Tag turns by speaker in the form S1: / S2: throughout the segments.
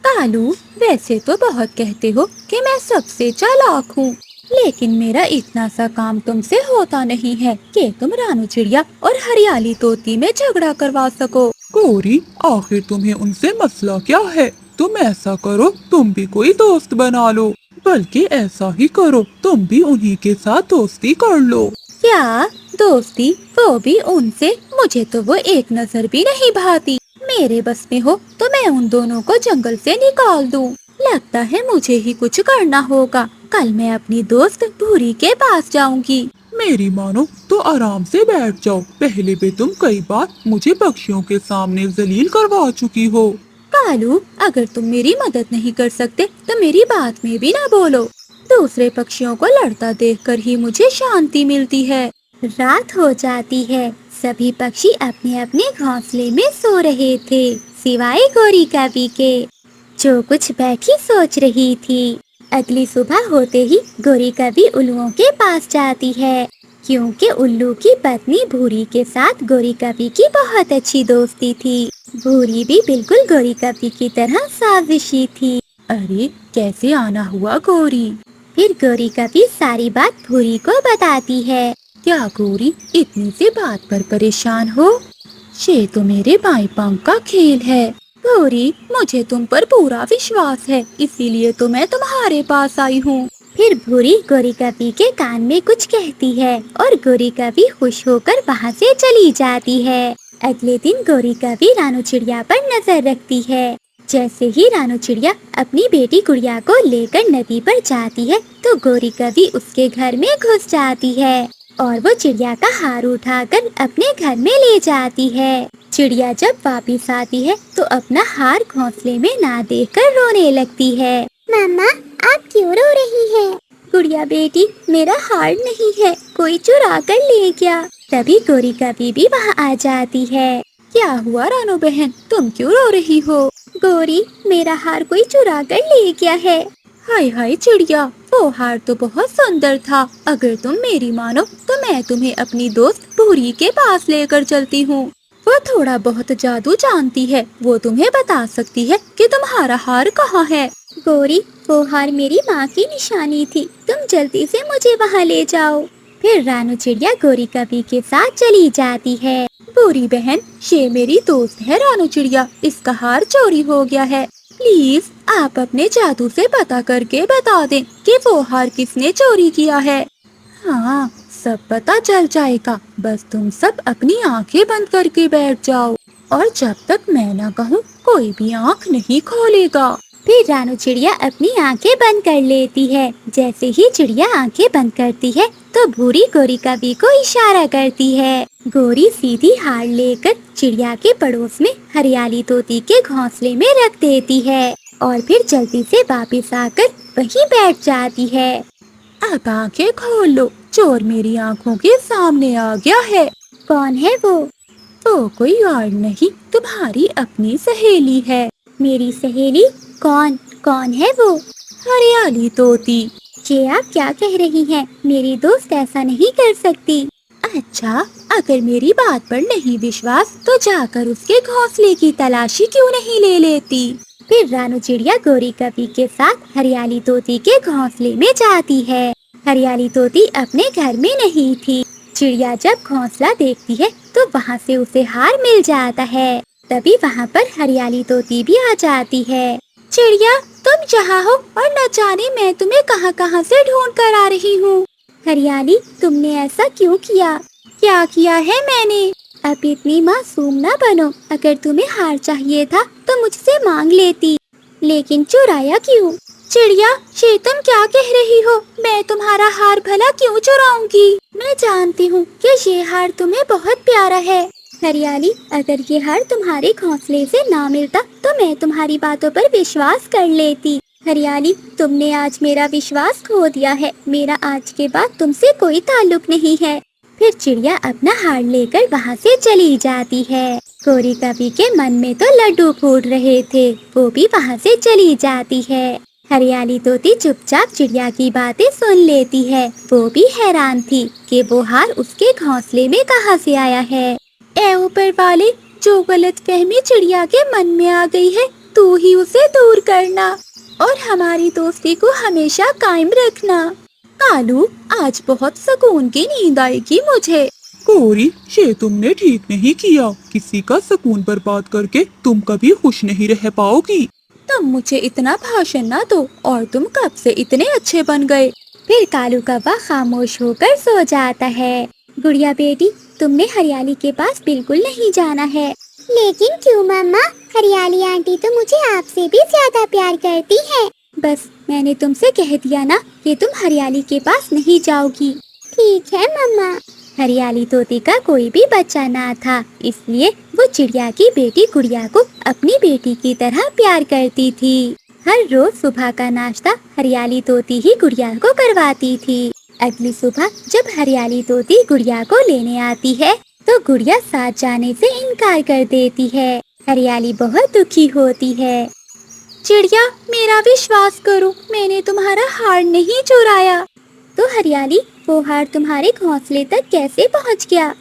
S1: کالو، ویسے تو بہت کہتے ہو کہ میں سب سے چالاک ہوں، لیکن میرا اتنا سا کام تم سے ہوتا نہیں ہے کہ تم رانو چڑیا اور ہریالی طوطی میں جھگڑا کروا سکو۔
S2: گوری، آخر تمہیں ان سے مسئلہ کیا ہے؟ تم ایسا کرو، تم بھی کوئی دوست بنا لو، بلکہ ایسا ہی کرو، تم بھی انہی کے ساتھ دوستی کر لو۔
S1: کیا دوستی؟ وہ بھی ان سے؟ مجھے تو وہ ایک نظر بھی نہیں بھاتی۔ میرے بس میں ہو تو میں ان دونوں کو جنگل سے نکال دوں۔ لگتا ہے مجھے ہی کچھ کرنا ہوگا۔ کل میں اپنی دوست بھوری کے پاس جاؤں گی۔
S2: میری مانو تو آرام سے بیٹھ جاؤ، پہلے بھی تم کئی بار مجھے پکشیوں کے سامنے ذلیل کروا چکی ہو۔
S1: کالو، اگر تم میری مدد نہیں کر سکتے تو میری بات میں بھی نہ بولو۔ دوسرے پکشیوں کو لڑتا دیکھ کر ہی مجھے شانتی ملتی ہے۔ رات ہو جاتی ہے، سبھی پکشی اپنے اپنے گھونسلے میں سو رہے تھے، سوائے گوری کبھی کے، جو کچھ بیٹھی سوچ رہی تھی۔ اگلی صبح ہوتے ہی گوری کبھی الوؤں کے پاس جاتی ہے، کیونکہ الو کی پتنی بھوری کے ساتھ گوری کبھی کی بہت اچھی دوستی تھی۔ بھوری بھی بالکل گوری کبھی کی طرح سازشی تھی۔
S2: ارے کیسے آنا ہوا گوری؟
S1: پھر گوری کبھی ساری بات بھوری کو بتاتی ہے۔
S2: کیا گوری اتنی سی بات پر پریشان ہو؟ یہ تو میرے بائیں پنکھ کا کھیل ہے۔
S1: بھوری، مجھے تم پر پورا وشواس ہے، اسی لیے تو میں تمہارے پاس آئی ہوں۔ پھر بھوری گوری کبھی کے کان میں کچھ کہتی ہے اور گوری کبھی خوش ہو کر وہاں سے چلی جاتی ہے۔ اگلے دن گوری کبھی رانو چڑیا پر نظر رکھتی ہے۔ جیسے ہی رانو چڑیا اپنی بیٹی گڑیا کو لے کر ندی پر جاتی ہے تو گوری کبھی اس کے گھر میں گھس جاتی ہے اور وہ چڑیا کا ہار اٹھا کر اپنے گھر میں لے جاتی ہے۔ چڑیا جب واپس آتی ہے تو اپنا ہار گھونسلے میں نہ دیکھ کر رونے لگتی ہے۔ ماما، آپ کیوں رو رہی ہیں؟ گڑیا بیٹی، میرا ہار نہیں ہے، کوئی چرا کر لے گیا۔ تبھی گوری کبھی بھی وہاں آ جاتی ہے۔ کیا ہوا رانو بہن، تم کیوں رو رہی ہو؟ گوری، میرا ہار کوئی چرا کر لے گیا ہے۔
S2: ہائے ہائے چڑیا، وہ ہار تو بہت سندر تھا، اگر تم میری مانو تو میں تمہیں اپنی دوست بھوری کے پاس لے کر چلتی ہوں۔ وہ تھوڑا بہت جادو جانتی ہے، وہ تمہیں بتا سکتی ہے کہ تمہارا ہار کہاں ہے۔
S1: گوری، وہ ہار میری ماں کی نشانی تھی، تم جلدی سے مجھے وہاں لے جاؤ۔ پھر رانو چڑیا گوری کبھی کے ساتھ چلی جاتی ہے۔
S2: بھوری بہن، یہ میری دوست ہے رانو چڑیا، اس کا ہار چوری ہو گیا ہے، پلیز آپ اپنے جادو سے پتا کر کے بتا دیں کہ وہ ہار کس نے چوری کیا ہے۔ ہاں، سب پتا چل جائے گا، بس تم سب اپنی آنکھیں بند کر کے بیٹھ جاؤ، اور جب تک میں نہ کہوں کوئی بھی آنکھ نہیں کھولے گا۔
S1: پھر رانو چڑیا اپنی آنکھیں بند کر لیتی ہے۔ جیسے ہی چڑیا آنکھیں بند کرتی ہے تو بھوری گوری کبھی کو اشارہ کرتی ہے۔ گوری سیدھی ہار لے کر چڑیا کے پڑوس میں ہریالی طوطی کے گھونسلے میں رکھ دیتی ہے اور پھر جلدی سے واپس آ کر وہیں بیٹھ جاتی ہے۔
S2: اب آنکھیں کھول لو، چور میری آنکھوں کے سامنے آ گیا ہے۔
S1: کون ہے وہ؟
S2: وہ کوئی اور نہیں، تمہاری اپنی سہیلی ہے۔
S1: میری سہیلی؟ کون ہے وہ؟
S2: ہریالی طوطی۔
S1: یہ آپ کیا کہہ رہی ہیں؟ میری دوست ایسا نہیں کر سکتی۔
S2: اچھا، اگر میری بات پر نہیں وشواس تو جا کر اس کے گھونسلے کی تلاشی کیوں نہیں لے لیتی؟
S1: پھر رانو چڑیا گوری کبھی کے ساتھ ہریالی طوطی کے گھونسلے میں جاتی ہے۔ ہریالی طوطی اپنے گھر میں نہیں تھی۔ چڑیا جب گھونسلہ دیکھتی ہے تو وہاں سے اسے ہار مل جاتا ہے۔ تبھی وہاں پر ہریالی طوطی بھی آ جاتی ہے۔ چڑیا، تم جہاں ہو اور نہ جانے میں تمہیں کہاں کہاں سے ڈھونڈ کر آ رہی ہوں۔ ہریالی، تم نے ایسا کیوں کیا؟ کیا کیا ہے میں نے؟ اب اتنی معصوم نہ بنو، اگر تمہیں ہار چاہیے تھا تو مجھ سے مانگ لیتی، لیکن چرایا کیوں؟ چڑیا، یہ تم کیا کہہ رہی ہو؟ میں تمہارا ہار بھلا کیوں چراؤں گی؟ میں جانتی ہوں کہ یہ ہار تمہیں بہت پیارا ہے۔ ہریالی، اگر یہ ہار تمہارے گھونسلے سے نہ ملتا تو میں تمہاری باتوں پر وشواس کر لیتی۔ ہریالی، تم نے آج میرا وشواس کھو دیا ہے، میرا آج کے بعد تم سے کوئی تعلق نہیں ہے۔ پھر چڑیا اپنا ہار لے کر وہاں سے چلی جاتی ہے۔ گوری کبھی کے من میں تو لڈو پھوٹ رہے تھے، وہ بھی وہاں سے چلی جاتی ہے۔ ہریالی طوطی چپ چاپ چڑیا کی باتیں سن لیتی ہے، وہ بھی حیران تھی کہ وہ ہار اس کے گھونسلے میں کہاں سے آیا ہے۔ اے اوپر والے، جو غلط فہمی چڑیا کے من میں آ گئی ہے
S2: تو ہی اسے دور کرنا اور ہماری دوستی کو ہمیشہ قائم رکھنا۔ کالو، آج بہت سکون کی نیند آئے گی مجھے۔
S3: گوری، یہ تم نے ٹھیک نہیں کیا، کسی کا سکون برباد کر کے تم کبھی خوش نہیں رہ پاؤ گی۔
S2: تم مجھے اتنا بھاشن نہ دو، اور تم کب سے اتنے اچھے بن گئے؟
S1: پھر کالو کوا خاموش ہو کر سو جاتا ہے۔ گڑیا بیٹی، تم نے ہریالی کے پاس بالکل نہیں جانا ہے۔ لیکن کیوں ماما؟ ہریالی آنٹی تو مجھے آپ سے بھی زیادہ پیار کرتی ہے۔ بس میں نے تم سے کہہ دیا نا کہ تم ہریالی کے پاس نہیں جاؤ گی۔ ٹھیک ہے ماما۔ ہریالی طوطی کا کوئی بھی بچہ نہ تھا، اس لیے وہ چڑیا کی بیٹی گڑیا کو اپنی بیٹی کی طرح پیار کرتی تھی۔ ہر روز صبح کا ناشتہ ہریالی طوطی ہی گڑیا کو کرواتی تھی۔ اگلی صبح جب ہریالی طوطی گڑیا کو لینے آتی ہے تو گڑیا ساتھ جانے سے انکار کر دیتی ہے۔ ہریالی بہت دکھی ہوتی ہے۔
S2: چڑیا، میرا وشواس کرو، میں نے تمہارا ہار نہیں چرایا۔
S1: تو ہریالی، وہ ہار تمہارے گھونسلے تک کیسے پہنچ گیا؟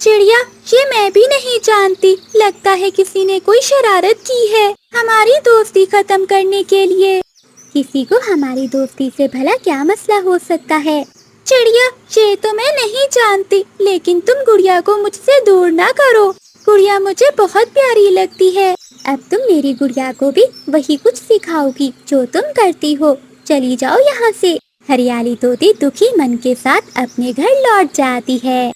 S2: چڑیا، یہ میں بھی نہیں جانتی، لگتا ہے کسی نے کوئی شرارت کی ہے ہماری دوستی ختم کرنے کے لیے۔
S1: کسی کو ہماری دوستی سے بھلا کیا مسئلہ ہو سکتا ہے؟
S2: چڑیا، یہ تو میں نہیں جانتی، لیکن تم گڑیا کو مجھ سے دور نہ کرو۔ گڑیا مجھے بہت پیاری لگتی ہے۔
S1: اب تم میری گڑیا کو بھی وہی کچھ سکھاؤ گی جو تم کرتی ہو۔ چلی جاؤ یہاں سے۔ ہریالی طوطی دکھی من کے ساتھ اپنے گھر لوٹ جاتی ہے۔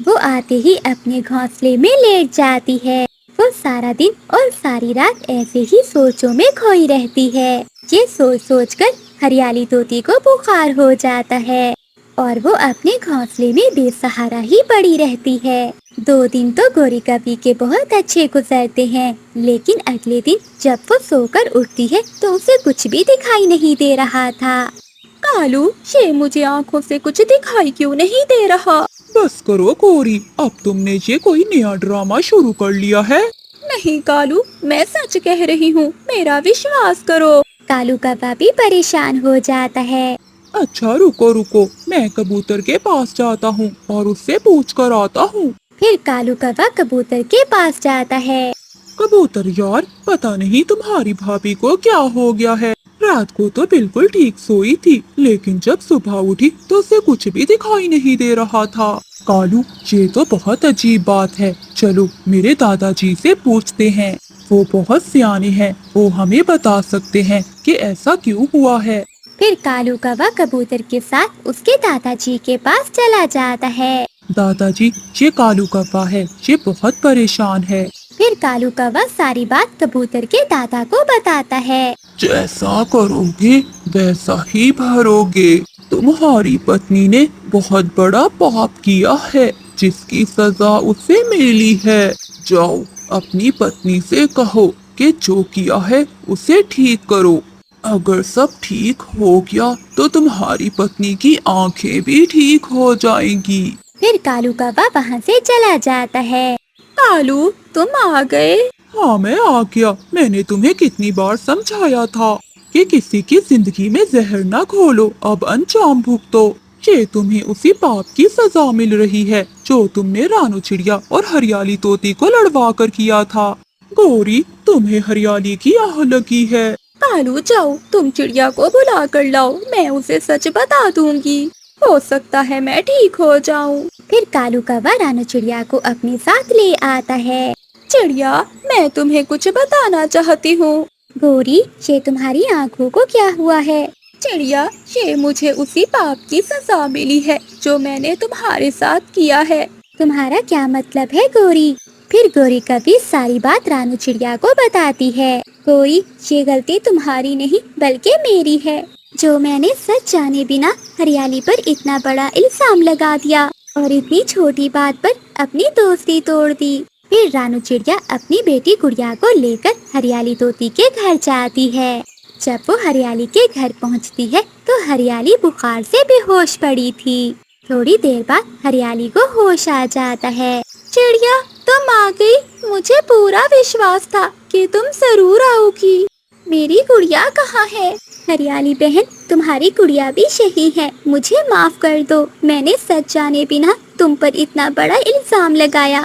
S1: وہ آتے ہی اپنے گھونسلے میں لیٹ جاتی ہے۔ وہ سارا دن اور ساری رات ایسے ہی سوچوں میں کھوئی رہتی ہے۔ یہ سوچ سوچ کر ہریالی طوطی کو بخار ہو جاتا ہے اور وہ اپنے گھونسلے میں بے سہارا ہی پڑی رہتی ہے۔ 2 دن تو گوری کبھی کے بہت اچھے گزرتے ہیں، لیکن اگلے دن جب وہ سو کر اٹھتی ہے تو اسے کچھ بھی دکھائی نہیں دے رہا تھا۔
S2: کالو، یہ مجھے آنکھوں سے کچھ دکھائی کیوں نہیں دے رہا؟
S3: بس کرو گوری، اب تم نے یہ کوئی نیا ڈرامہ شروع کر لیا ہے۔
S2: نہیں کالو، میں سچ کہہ رہی ہوں، میرا وشواس کرو۔
S1: کالو کوا بھی پریشان ہو جاتا ہے۔
S3: اچھا رکو رکو، میں کبوتر کے پاس جاتا ہوں اور اس سے پوچھ کر آتا ہوں۔
S1: پھر کالو کوا کبوتر کے پاس جاتا ہے۔
S3: کبوتر یار، پتہ نہیں تمہاری بھابھی کو کیا ہو گیا ہے۔ رات کو تو بالکل ٹھیک سوئی تھی، لیکن جب صبح اٹھی تو اسے کچھ بھی دکھائی نہیں دے رہا تھا۔ کالو، یہ تو بہت عجیب بات ہے، چلو میرے دادا جی سے پوچھتے ہیں، وہ بہت سیانے ہیں، وہ ہمیں بتا سکتے ہیں کہ ایسا کیوں ہوا ہے۔
S1: پھر کالو کوا کبوتر کے ساتھ اس کے دادا جی کے پاس چلا جاتا ہے۔
S3: دادا جی، یہ کالو کوا ہے، یہ بہت پریشان ہے۔
S1: پھر کالو کوا ساری بات کبوتر کے دادا کو بتاتا ہے۔
S3: جیسا کرو گے ویسا ہی بھرو گے، تمہاری پتنی نے بہت بڑا پاپ کیا ہے جس کی سزا اسے ملی ہے۔ جاؤ اپنی پتنی سے کہو کہ جو کیا ہے اسے ٹھیک کرو۔ اگر سب ٹھیک ہو گیا تو تمہاری پتنی کی آنکھیں بھی ٹھیک ہو جائیں گی۔
S1: پھر کالو کوا وہاں سے چلا جاتا ہے۔
S2: کالو، تم آ گئے؟
S3: ہاں میں آ گیا، میں نے تمہیں کتنی بار سمجھایا تھا کہ کسی کی زندگی میں زہر نہ گھولو، اب انجام بھگتو۔ یہ تمہیں اسی پاپ کی سزا مل رہی ہے جو تم نے رانو چڑیا اور ہریالی طوطی کو لڑوا کر کیا تھا۔ گوری، تمہیں ہریالی کی آہ لگی ہے۔
S2: کالو جاؤ، تم چڑیا کو بلا کر لاؤ، میں اسے سچ بتا دوں گی، ہو سکتا ہے میں ٹھیک ہو جاؤں۔
S1: پھر کالو کوا رانو چڑیا کو اپنے ساتھ لے آتا ہے۔
S2: چڑیا، میں تمہیں کچھ بتانا چاہتی ہوں۔
S1: گوری، یہ تمہاری آنکھوں کو کیا ہوا ہے؟
S2: چڑیا، یہ مجھے اسی پاپ کی سزا ملی ہے جو میں نے تمہارے ساتھ کیا ہے۔
S1: تمہارا کیا مطلب ہے گوری؟ پھر گوری کبھی ساری بات رانو چڑیا کو بتاتی ہے۔ گوری، یہ غلطی تمہاری نہیں بلکہ میری ہے، جو میں نے سچ جانے بنا ہریالی پر اتنا بڑا الزام لگا دیا اور اتنی چھوٹی بات پر اپنی دوستی توڑ دی۔ پھر رانو چڑیا اپنی بیٹی گڑیا کو لے کر ہریالی طوطی کے گھر جاتی ہے۔ جب وہ ہریالی کے گھر پہنچتی ہے تو ہریالی بخار سے بے ہوش پڑی تھی۔ تھوڑی دیر بعد ہریالی کو ہوش آ جاتا ہے۔
S2: چڑیا، تم آ گئی، مجھے پورا وشواس تھا کہ تم ضرور آؤ گی۔ میری گڑیا کہاں ہے؟
S1: ہریالی بہن، تمہاری گڑیا بھی شہید ہے، مجھے معاف کر دو، میں نے سچ جانے بنا تم پر اتنا بڑا الزام لگایا۔